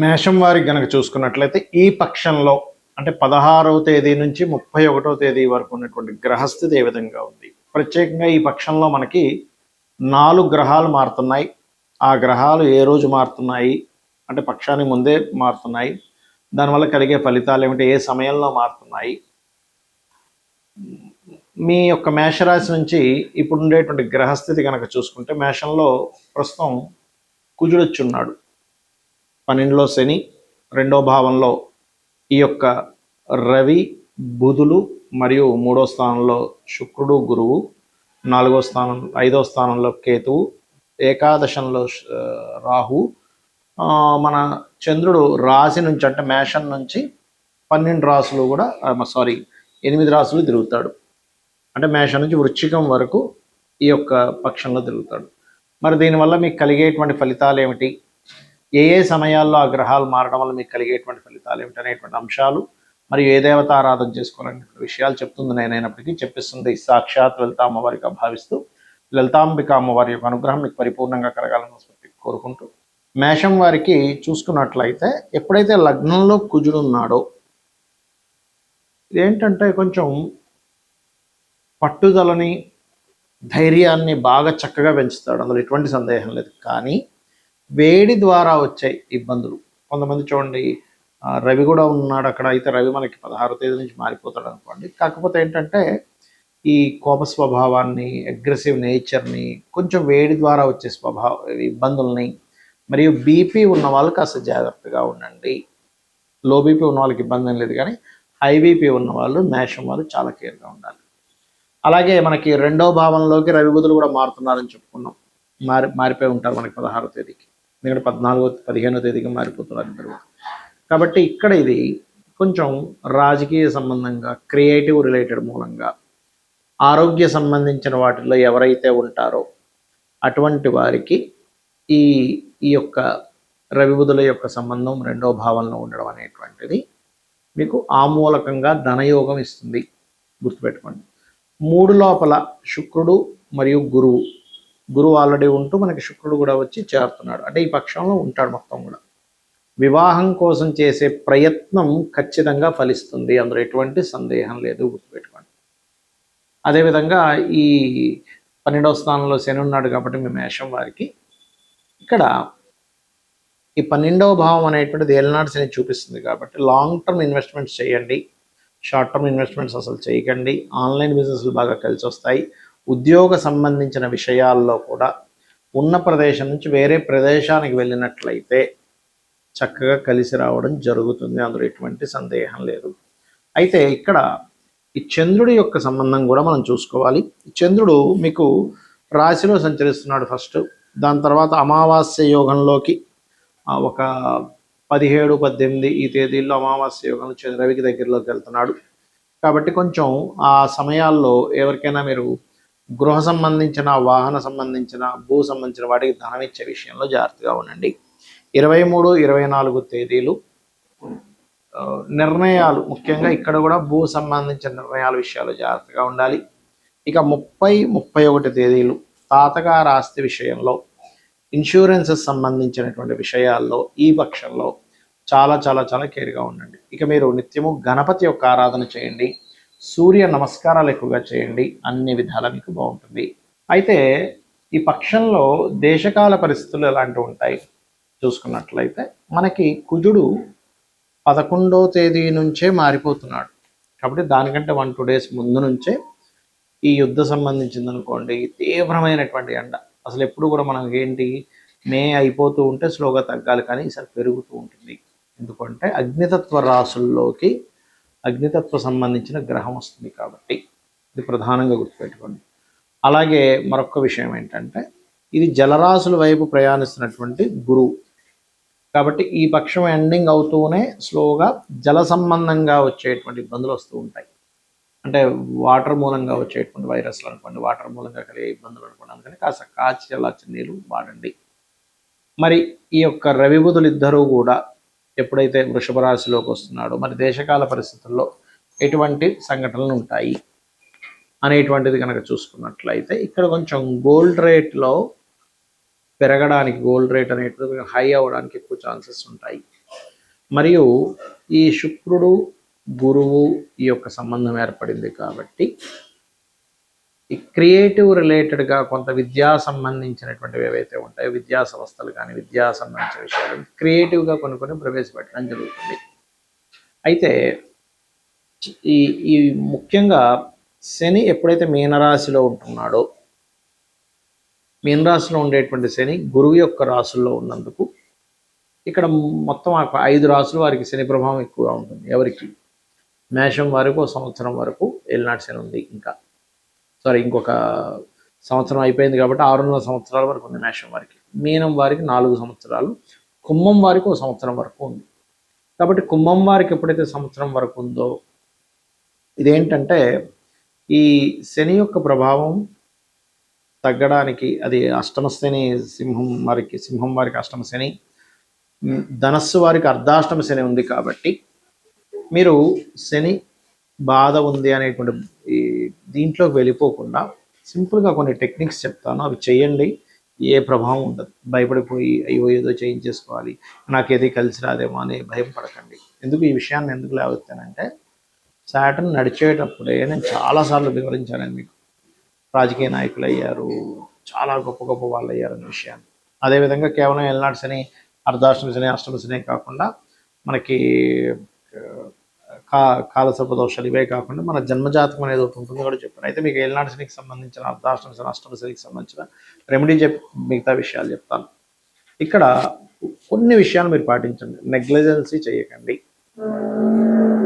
మేషం వారికి గనక చూసుకున్నట్లయితే ఈ పక్షంలో అంటే 16వ తేదీ నుంచి 31వ తేదీ వరకు ఉన్నటువంటి గ్రహస్థితి ఏ విధంగా ఉంది. ప్రత్యేకంగా ఈ పక్షంలో మనకి 4 గ్రహాలు మారుతున్నాయి. ఆ గ్రహాలు ఏ రోజు మారుతున్నాయి అంటే పక్షానికి ముందే మారుతున్నాయి, దానివల్ల కలిగే ఫలితాలు ఏమిటి, ఏ సమయంలో మారుతున్నాయి. మీ యొక్క మేషరాశి నుంచి ఇప్పుడు ఉండేటువంటి గ్రహస్థితి కనుక చూసుకుంటే మేషంలో ప్రస్తుతం కుజుడు వచ్చి ఉన్నాడు. 12లో శని, 2వ భావంలో ఈ యొక్క రవి, బుధులు మరియు 3వ స్థానంలో శుక్రుడు, గురువు, 5వ స్థానంలో కేతువు, ఏకాదశంలో రాహు. మన చంద్రుడు రాశి నుంచి అంటే మేషం నుంచి 12 రాశులు కూడా 8 రాశులు తిరుగుతాడు. అంటే మేషం నుంచి వృశ్చికం వరకు ఈ యొక్క పక్షంలో తిరుగుతాడు. మరి దీనివల్ల మీకు కలిగేటువంటి ఫలితాలు ఏమిటి, ఏ ఏ సమయాల్లో ఆ గ్రహాలు మారడం వల్ల మీకు కలిగేటువంటి ఫలితాలు ఏమిటి అనేటువంటి అంశాలు, మరియు ఏ దేవత ఆరాధన చేసుకోవాలనే విషయాలు చెప్తుంది నేనైనప్పటికీ చెప్పిస్తుంది సాక్షాత్ లలిత అమ్మవారిగా భావిస్తూ లలితాంబిక అమ్మవారి యొక్క అనుగ్రహం మీకు పరిపూర్ణంగా కలగాలని కోరుకుంటూ, మేషం వారికి చూసుకున్నట్లయితే ఎప్పుడైతే లగ్నంలో కుజుడు ఉన్నాడో ఏంటంటే కొంచెం పట్టుదలని, ధైర్యాన్ని బాగా చక్కగా పెంచుతాడు, అందులో ఎటువంటి సందేహం లేదు. కానీ వేడి ద్వారా వచ్చే ఇబ్బందులు కొంతమంది చూడండి, రవి కూడా ఉన్నాడు అక్కడ, అయితే రవి మనకి 16వ తేదీ నుంచి మారిపోతాడు అనుకోండి. కాకపోతే ఏంటంటే ఈ కోప స్వభావాన్ని, అగ్రెసివ్ నేచర్ని, కొంచెం వేడి ద్వారా వచ్చే ఇబ్బందుల్ని, మరియు బీపీ ఉన్న వాళ్ళకి కాస్త జాగ్రత్తగా ఉండండి. లో బీపీ ఉన్న వాళ్ళకి ఇబ్బంది ఏం లేదు, కానీ హై బీపీ ఉన్న వాళ్ళు మేషం వాళ్ళు చాలా కేర్గా ఉండాలి. అలాగే మనకి 2వ భావంలోకి రవి బుధులు కూడా మారుతున్నారని చెప్పుకున్నాం. మారిపోయి ఉంటారు మనకి 16వ తేదీకి, ఎందుకంటే 15వ తేదీకి మారిపోతున్నారు ఇద్దరు. కాబట్టి ఇక్కడ ఇది కొంచెం రాజకీయ సంబంధంగా, క్రియేటివ్ రిలేటెడ్ మూలంగా, ఆరోగ్య సంబంధించిన వాటిల్లో ఎవరైతే ఉంటారో అటువంటి వారికి ఈ యొక్క రవి బుధుల యొక్క సంబంధం 2వ భావంలో ఉండడం అనేటువంటిది మీకు ఆమూలకంగా ధనయోగం ఇస్తుంది. గుర్తుపెట్టుకోండి. 3 లోపల శుక్రుడు మరియు గురువు ఆల్రెడీ ఉంటూ మనకి శుక్రుడు కూడా వచ్చి చేరుతున్నాడు, అంటే ఈ పక్షంలో ఉంటాడు మొత్తం కూడా. వివాహం కోసం చేసే ప్రయత్నం ఖచ్చితంగా ఫలిస్తుంది, అందులో ఎటువంటి సందేహం లేదు, గుర్తుపెట్టుకోండి. అదేవిధంగా ఈ 12వ స్థానంలో శని ఉన్నాడు కాబట్టి మీ మేషం వారికి ఇక్కడ ఈ 12వ భావం అనేటువంటిది ఏలినాడు శని చూపిస్తుంది కాబట్టి లాంగ్ టర్మ్ ఇన్వెస్ట్మెంట్స్ చేయండి, షార్ట్ టర్మ్ ఇన్వెస్ట్మెంట్స్ అసలు చేయకండి. ఆన్లైన్ బిజినెస్లు బాగా కలిసి వస్తాయి. ఉద్యోగ సంబంధించిన విషయాల్లో కూడా ఉన్న ప్రదేశం నుంచి వేరే ప్రదేశానికి వెళ్ళినట్లయితే చక్కగా కలిసి రావడం జరుగుతుంది, అందులో ఎటువంటి సందేహం లేదు. అయితే ఇక్కడ ఈ చంద్రుడి యొక్క సంబంధం కూడా మనం చూసుకోవాలి. చంద్రుడు మీకు రాశిలో సంచరిస్తున్నాడు ఫస్ట్, దాని తర్వాత అమావాస్య యోగంలోకి ఒక 17, 18 ఈ తేదీల్లో అమావాస్య యోగంలో రవికి దగ్గరలోకి వెళ్తున్నాడు. కాబట్టి కొంచెం ఆ సమయాల్లో ఎవరికైనా మీరు గృహ సంబంధించిన, వాహన సంబంధించిన, భూ సంబంధించిన వాటికి ధనం ఇచ్చే విషయంలో జాగ్రత్తగా ఉండండి. 23, 24 తేదీలు నిర్ణయాలు, ముఖ్యంగా ఇక్కడ కూడా భూ సంబంధించిన నిర్ణయాల విషయాలు జాగ్రత్తగా ఉండాలి. ఇక 30, 31 తేదీలు తాతగారి ఆస్తి విషయంలో, ఇన్సూరెన్సెస్ సంబంధించినటువంటి విషయాల్లో ఈ పక్షంలో చాలా చాలా చాలా కేర్గా ఉండండి. ఇక మీరు నిత్యము గణపతి యొక్క ఆరాధన చేయండి, సూర్య నమస్కారాలు ఎక్కువగా చేయండి, అన్ని విధాలా మీకు బాగుంటుంది. అయితే ఈ పక్షంలో దేశకాల పరిస్థితులు ఎలాంటివి ఉంటాయి చూసుకున్నట్లయితే మనకి కుజుడు 11వ తేదీ నుంచే మారిపోతున్నాడు. కాబట్టి దానికంటే 1-2 డేస్ ముందు నుంచే ఈ యుద్ధ సంబంధించింది అనుకోండి, తీవ్రమైనటువంటి ఎండ. అసలు ఎప్పుడు కూడా మనం ఏంటి, మే అయిపోతూ ఉంటే స్లోగా తగ్గాలి, కానీ ఈసారి పెరుగుతూ ఉంటుంది. ఎందుకంటే అగ్నితత్వ రాసుల్లోకి అగ్నితత్వ సంబంధించిన గ్రహం వస్తుంది కాబట్టి ఇది ప్రధానంగా గుర్తుపెట్టుకోండి. అలాగే మరొక విషయం ఏంటంటే ఇది జలరాశుల వైపు ప్రయాణిస్తున్నటువంటి గురువు కాబట్టి ఈ పక్షం ఎండింగ్ అవుతూనే స్లోగా జల సంబంధంగా వచ్చేటువంటి ఇబ్బందులు వస్తూ ఉంటాయి. అంటే వాటర్ మూలంగా వచ్చేటువంటి వైరస్లు అనుకోండి, వాటర్ మూలంగా కలిగే ఇబ్బందులు అనుకోండి. అందుకని కాస్త కాచి చల్లార్చిన నీళ్ళు వాడండి. మరి ఈ యొక్క రవి బుధులు ఇద్దరూ కూడా ఎప్పుడైతే వృషభ రాశిలోకి వస్తున్నాడో మరి దేశకాల పరిస్థితుల్లో ఎటువంటి సంఘటనలు ఉంటాయి అనేటువంటిది కనుక చూసుకున్నట్లయితే ఇక్కడ కొంచెం గోల్డ్ రేట్లో పెరగడానికి, గోల్డ్ రేట్ అనేటువంటిది హై అవ్వడానికి ఎక్కువ ఛాన్సెస్ ఉంటాయి. మరియు ఈ శుక్రుడు గురువు ఈ యొక్క సంబంధం ఏర్పడింది కాబట్టి ఈ క్రియేటివ్ రిలేటెడ్గా కొంత విద్యా సంబంధించినటువంటివి ఏవైతే ఉంటాయో విద్యా సంస్థలు కానీ విద్యా సంబంధించిన విషయాలు క్రియేటివ్గా కొన్ని ప్రవేశపెట్టడం జరుగుతుంది. అయితే ఈ ఈ ముఖ్యంగా శని ఎప్పుడైతే మీనరాశిలో ఉంటున్నాడో, మీనరాశిలో ఉండేటువంటి శని గురువు యొక్క రాశుల్లో ఉన్నందుకు ఇక్కడ మొత్తం 5 రాశుల వారికి శని ప్రభావం ఎక్కువగా ఉంటుంది. ఎవరికి? మేషం వరకు సంవత్సరం వరకు ఏలినాటి శని ఉంది. ఇంకొక సంవత్సరం అయిపోయింది కాబట్టి 6.5 సంవత్సరాల వరకు ఉంది మేషం వారికి. మీనం వారికి 4 సంవత్సరాలు, కుంభం వారికి 1 సంవత్సరం వరకు ఉంది. కాబట్టి కుంభం వారికి ఎప్పుడైతే సంవత్సరం వరకు ఉందో, ఇదేంటంటే ఈ శని యొక్క ప్రభావం తగ్గడానికి అది అష్టమ శని సింహం వారికి అష్టమ శని, ధనస్సు వారికి అర్ధాష్టమ శని ఉంది. కాబట్టి మీరు శని బాధ ఉంది అనేటువంటి ఈ దీంట్లోకి వెళ్ళిపోకుండా సింపుల్గా కొన్ని టెక్నిక్స్ చెప్తాను, అవి చేయండి. ఏ ప్రభావం ఉండదు. భయపడిపోయి అయ్యో ఏదో చేయించేసుకోవాలి, నాకేది కలిసి రాదేమో అని భయం పడకండి. ఎందుకు ఈ విషయాన్ని ఎందుకు లేవెత్తానంటే, సాటర్న్ నడిచేటప్పుడే నేను చాలాసార్లు వివరించాను మీకు. రాజకీయ నాయకులు అయ్యారు, చాలా గొప్ప గొప్ప వాళ్ళు అయ్యారనే విషయాన్ని. అదేవిధంగా కేవలం ఏలినాటి శని, అర్ధాష్టమ శని, అష్టమ శని కాకుండా మనకి కాలసర్ప దోషాలు ఇవే కాకుండా మన జన్మజాతకం అనేది ఒకటి ఉంటుంది కూడా చెప్పాను. అయితే మీకు ఏలినాటి శనికి సంబంధించిన, అర్ధాష్టమ శని, అష్టమ శనికి సంబంధించిన రెమెడీ మిగతా విషయాలు చెప్తాను. ఇక్కడ కొన్ని విషయాలు మీరు పాటించండి. నెగ్లిజెన్సీ చేయకండి.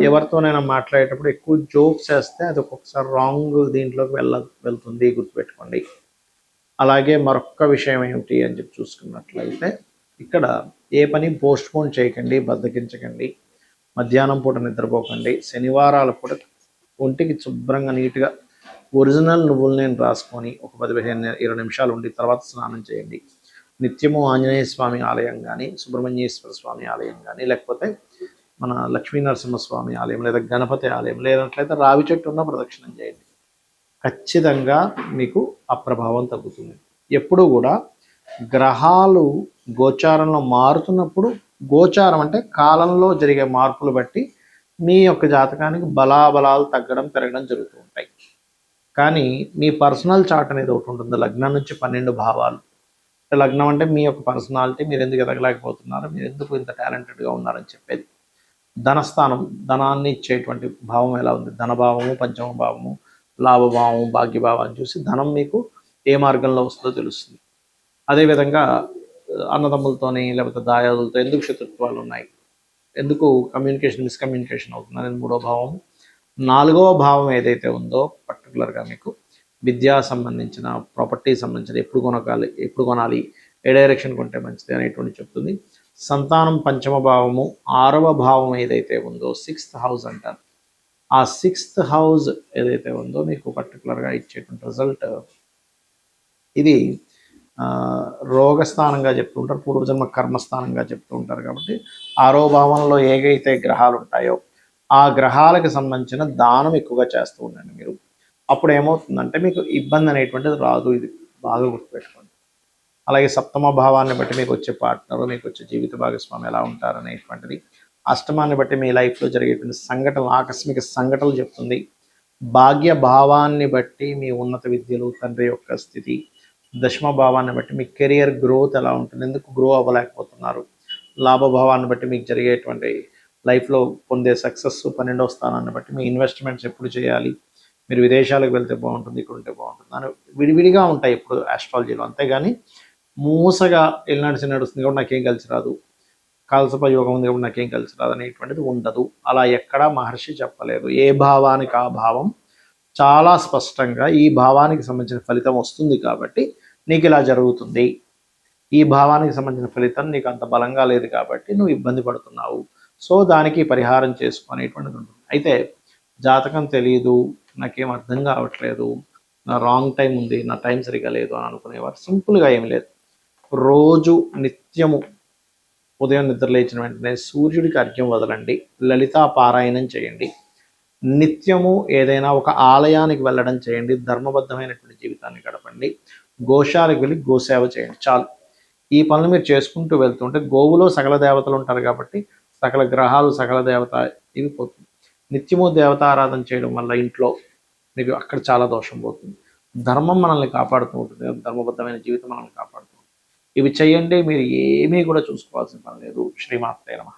ఎవరితోనైనా మాట్లాడేటప్పుడు ఎక్కువ జోక్స్ వేస్తే అది ఒక్కొక్కసారి రాంగ్ దీంట్లోకి వెళ్తుంది, గుర్తుపెట్టుకోండి. అలాగే మరొక విషయం ఏమిటి అని చెప్పి చూసుకున్నట్లయితే, ఇక్కడ ఏ పని పోస్ట్పోన్ చేయకండి, బద్దకించకండి. మధ్యాహ్నం పూట నిద్రపోకండి. శనివారాల పూట ఒంటికి శుభ్రంగా నీట్గా ఒరిజినల్ నువ్వులు నేను రాసుకొని ఒక 15-20 నిమిషాలు ఉండి తర్వాత స్నానం చేయండి. నిత్యము ఆంజనేయ స్వామి ఆలయం కానీ, సుబ్రహ్మణ్యేశ్వర స్వామి ఆలయం కానీ, లేకపోతే మన లక్ష్మీనరసింహస్వామి ఆలయం లేదా గణపతి ఆలయం, లేనట్లయితే రావి చెట్టు ఉన్న ప్రదక్షిణం చేయండి. ఖచ్చితంగా మీకు ఆ ప్రభావం తగ్గుతుంది. ఎప్పుడు కూడా గ్రహాలు గోచారంలో మారుతున్నప్పుడు, గోచారం అంటే కాలంలో జరిగే మార్పులు బట్టి మీ యొక్క జాతకానికి బలాబలాలు తగ్గడం పెరగడం జరుగుతూ ఉంటాయి. కానీ మీ పర్సనల్ చార్ట్ అనేది ఒకటి ఉంటుంది. లగ్నం నుంచి 12 భావాలు. లగ్నం అంటే మీ యొక్క పర్సనాలిటీ, మీరు ఎందుకు ఎదగలేకపోతున్నారు, మీరు ఎందుకు ఇంత టాలెంటెడ్గా ఉన్నారని చెప్పేది. ధనస్థానం, ధనాన్ని ఇచ్చేటువంటి భావం ఎలా ఉంది, ధనభావము, పంచమ భావము, లాభభావము, భాగ్యభావాన్ని చూసి ధనం మీకు ఏ మార్గంలో వస్తుందో తెలుస్తుంది. అదేవిధంగా అన్నదమ్ములతోని లేకపోతే దాయాదులతో ఎందుకు శత్రుత్వాలు ఉన్నాయి, ఎందుకు మిస్కమ్యూనికేషన్ అవుతుంది అనేది 3వ భావం. 4వ భావం ఏదైతే ఉందో పర్టికులర్గా మీకు విద్యా సంబంధించిన, ప్రాపర్టీ సంబంధించిన, ఎప్పుడు కొనాలి, ఏ డైరెక్షన్ కొంటే మంచిది అనేటువంటి చెప్తుంది. సంతానం పంచమ భావము. 6వ భావం ఏదైతే ఉందో 6th హౌస్ అంటారు. ఆ 6th హౌస్ ఏదైతే ఉందో మీకు పర్టికులర్గా ఇచ్చేటువంటి రిజల్ట్ ఇది రోగస్థానంగా చెప్తూ ఉంటారు, పూర్వజన్మ కర్మస్థానంగా చెప్తూ ఉంటారు. కాబట్టి 6వ భావంలో ఏవైతే గ్రహాలు ఉంటాయో ఆ గ్రహాలకు సంబంధించిన దానం ఎక్కువగా చేస్తూ ఉండండి మీరు. అప్పుడు ఏమవుతుందంటే మీకు ఇబ్బంది అనేటువంటిది రాదు. ఇది బాగా గుర్తుపెట్టుకోండి. అలాగే 7వ భావాన్ని బట్టి మీకు వచ్చే పార్ట్నరు, మీకు వచ్చే జీవిత భాగస్వామి ఎలా ఉంటారు అనేటువంటిది. అష్టమాన్ని బట్టి మీ లైఫ్లో జరిగేటువంటి సంఘటనలు, ఆకస్మిక సంఘటనలు చెప్తుంది. భాగ్య భావాన్ని బట్టి మీ ఉన్నత విద్యలు, తండ్రి యొక్క స్థితి. దశమ భావాన్ని బట్టి మీ కెరియర్ గ్రోత్ ఎలా ఉంటుంది, ఎందుకు గ్రో అవ్వలేకపోతున్నారు. లాభభావాన్ని బట్టి మీకు జరిగేటువంటి లైఫ్లో పొందే సక్సెస్. 12వ స్థానాన్ని బట్టి మీ ఇన్వెస్ట్మెంట్స్ ఎప్పుడు చేయాలి, మీరు విదేశాలకు వెళ్తే బాగుంటుంది, ఇక్కడ ఉంటే బాగుంటుంది అని విడివిడిగా ఉంటాయి ఇప్పుడు ఆస్ట్రాలజీలో. అంతేగాని మూసగా ఎల్నాడు నడుస్తుంది కాబట్టి నాకేం కలిసి రాదు, కాలసప యోగం ఉంది కాబట్టి నాకేం కలిసి రాదు అనేటువంటిది ఉండదు. అలా ఎక్కడా మహర్షి చెప్పలేదు. ఏ భావానికి ఆ భావం చాలా స్పష్టంగా ఈ భావానికి సంబంధించిన ఫలితం వస్తుంది కాబట్టి నీకు ఇలా జరుగుతుంది, ఈ భావానికి సంబంధించిన ఫలితం నీకు అంత బలంగా లేదు కాబట్టి నువ్వు ఇబ్బంది పడుతున్నావు, సో దానికి పరిహారం చేసుకునేటువంటిది ఉంటుంది. అయితే జాతకం తెలియదు, నాకేం అర్థం కావట్లేదు, నా రాంగ్ టైం ఉంది, నా టైం సరిగా లేదు అని అనుకునేవారు సింపుల్గా ఏం లేదు. రోజు నిత్యము ఉదయం నిద్ర లేచిన వెంటనే సూర్యుడికి అర్ఘ్యం వదలండి, లలితా పారాయణం చేయండి, నిత్యము ఏదైనా ఒక ఆలయానికి వెళ్ళడం చేయండి, ధర్మబద్ధమైనటువంటి జీవితాన్ని గడపండి, గోశాలకు వెళ్ళి గోసేవ చేయండి. చాలు. ఈ పనులు మీరు చేసుకుంటూ వెళ్తుంటే, గోవులో సకల దేవతలు ఉంటారు కాబట్టి సకల గ్రహాలు సకల దేవత ఇవి పోతుంది. నిత్యము దేవత ఆరాధన చేయడం వల్ల ఇంట్లో మీకు అక్కడ చాలా దోషం పోతుంది. ధర్మం మనల్ని కాపాడుతూ ఉంటుంది, ధర్మబద్ధమైన జీవితం మనల్ని కాపాడుతూ ఉంటుంది. ఇవి చేయండి, మీరు ఏమీ కూడా చూసుకోవాల్సిన పని లేదు. శ్రీమాత్రే నమః.